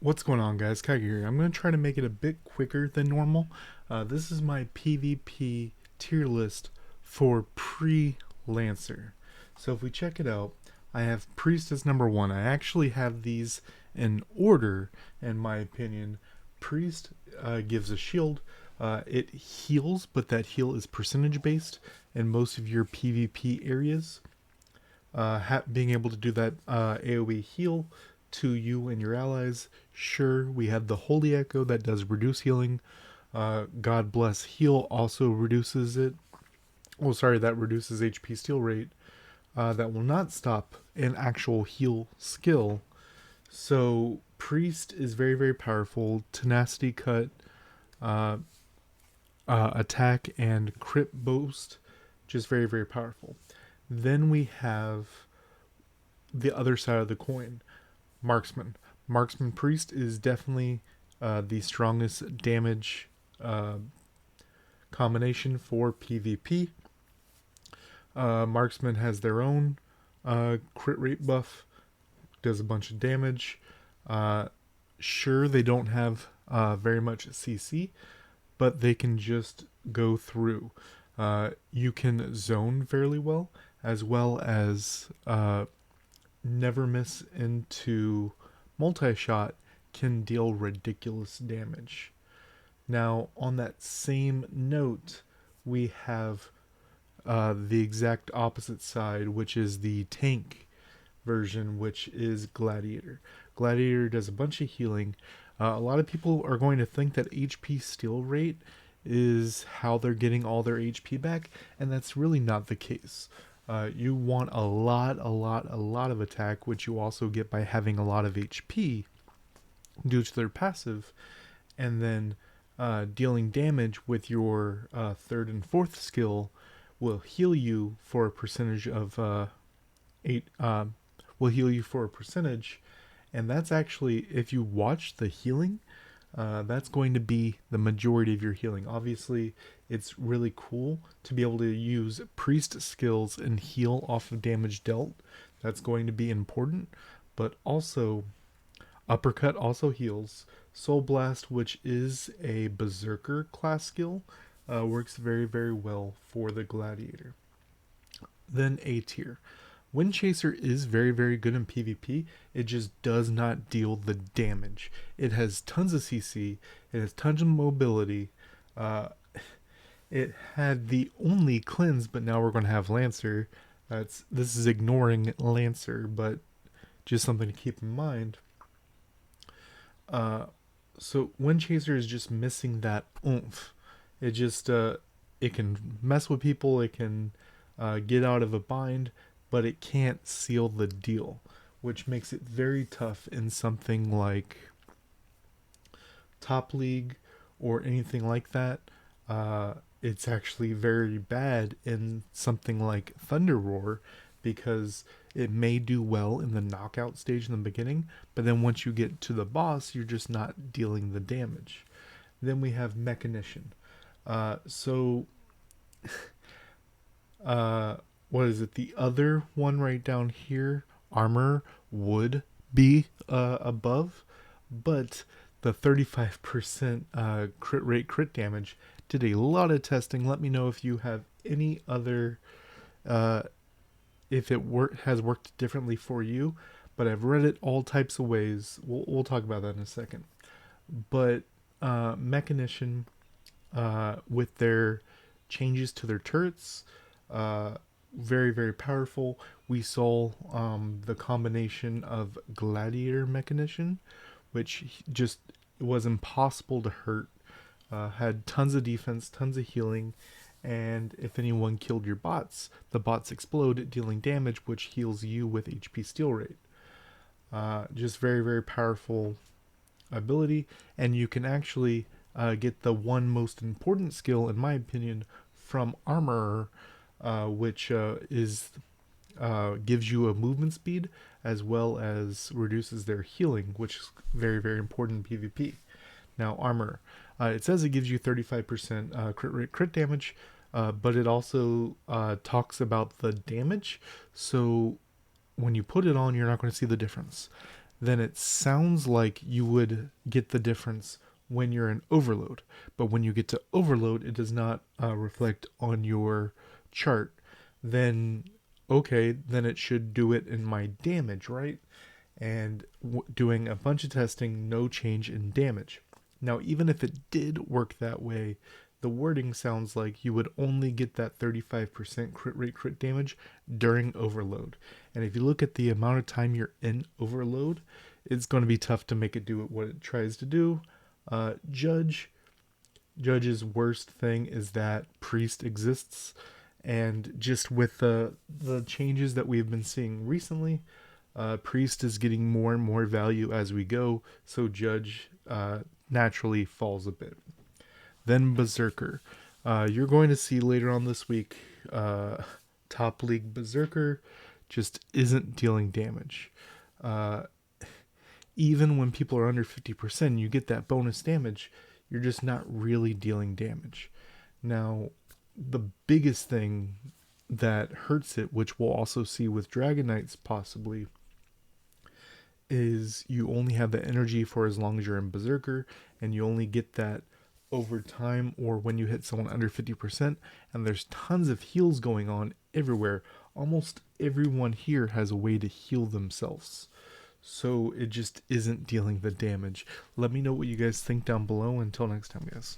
What's going on, guys? Kage here. I'm going to try to make it a bit quicker than normal. This is my PvP tier list for pre-Lancer. So if we check it out, I have Priest as number one. I actually have these in order, in my opinion. Priest gives a shield. It heals, but that heal is percentage based in most of your PvP areas. Being able to do that AoE heal to you and your allies. Sure, we have the Holy Echo that does reduce healing. God Bless Heal also reduces it. Oh, sorry, that reduces HP steal rate. That will not stop an actual heal skill. So, Priest is very, very powerful. Tenacity Cut, uh, attack, and crit boost. Just very, very powerful. Then we have the other side of the coin. Marksman. Marksman Priest is definitely the strongest damage uh, combination for PvP. Marksman has their own crit rate buff, does a bunch of damage. Sure, they don't have very much CC, but they can just go through. You can zone fairly well as never miss into multi-shot can deal ridiculous damage. Now, on that same note, we have the exact opposite side, which is the tank version, which is Gladiator. Gladiator does a bunch of healing. A lot of people are going to think that HP steal rate is how they're getting all their HP back, and that's really not the case. You want a lot of attack, which you also get by having a lot of HP due to their passive, and then dealing damage with your third and fourth skill will heal you for a percentage of eight. Will heal you for a percentage, and that's actually, if you watch the healing, that's going to be the majority of your healing. Obviously, it's really cool to be able to use priest skills and heal off of damage dealt. That's going to be important, but also uppercut also heals. Soul Blast, which is a Berserker class skill, works very, very well for the Gladiator. Then A tier. Windchaser is very, very good in PvP. It just does not deal the damage. It has tons of CC. It has tons of mobility. Uh, it had the only cleanse, but now we're going to have Lancer. This is ignoring Lancer, but just something to keep in mind. Uh, so Windchaser is just missing that oomph. It just it can mess with people. It can get out of a bind, but it can't seal the deal, which makes it very tough in something like Top League or anything like that. It's actually very bad in something like Thunder Roar because it may do well in the knockout stage in the beginning, but then once you get to the boss, you're just not dealing the damage. Then we have Mechanician. So, uh, what is it? The other one right down here, Armor, would be above, but the 35% crit rate, crit damage did a lot of testing. Let me know if you have any other, if it has worked differently for you. But I've read it all types of ways. We'll talk about that in a second. But Mechanician, with their changes to their turrets, very, very powerful. We saw the combination of Gladiator Mechanician, which just was impossible to hurt. Had tons of defense, tons of healing, and if anyone killed your bots, the bots explode, dealing damage, which heals you with HP steal rate. Just very, very powerful ability, and you can actually get the one most important skill, in my opinion, from Armorer, which is gives you a movement speed as well as reduces their healing, which is very, very important in PvP. Now, Armor, it says it gives you 35% crit damage, but it also talks about the damage. So when you put it on, you're not going to see the difference. then it sounds like you would get the difference when you're in overload. But when you get to overload, it does not reflect on your chart. Then, okay, then it should do it in my damage, right? And doing a bunch of testing, no change in damage. Now, even if it did work that way, the wording sounds like you would only get that 35% crit rate crit damage during overload. And if you look at the amount of time you're in overload, it's going to be tough to make it do what it tries to do. Judge's worst thing is that Priest exists, and just with the changes that we've been seeing recently, Priest is getting more and more value as we go, so Judge naturally falls a bit. Then Berserker. You're going to see later on this week, top league Berserker just isn't dealing damage. Even when people are under 50%, you get that bonus damage. You're just not really dealing damage. Now, the biggest thing that hurts it, which we'll also see with Dragon Knights possibly, is you only have the energy for as long as you're in Berserker, and you only get that over time or when you hit someone under 50%, and there's tons of heals going on everywhere. Almost everyone here has a way to heal themselves. So it just isn't dealing the damage. Let me know what you guys think down below. Until next time, guys.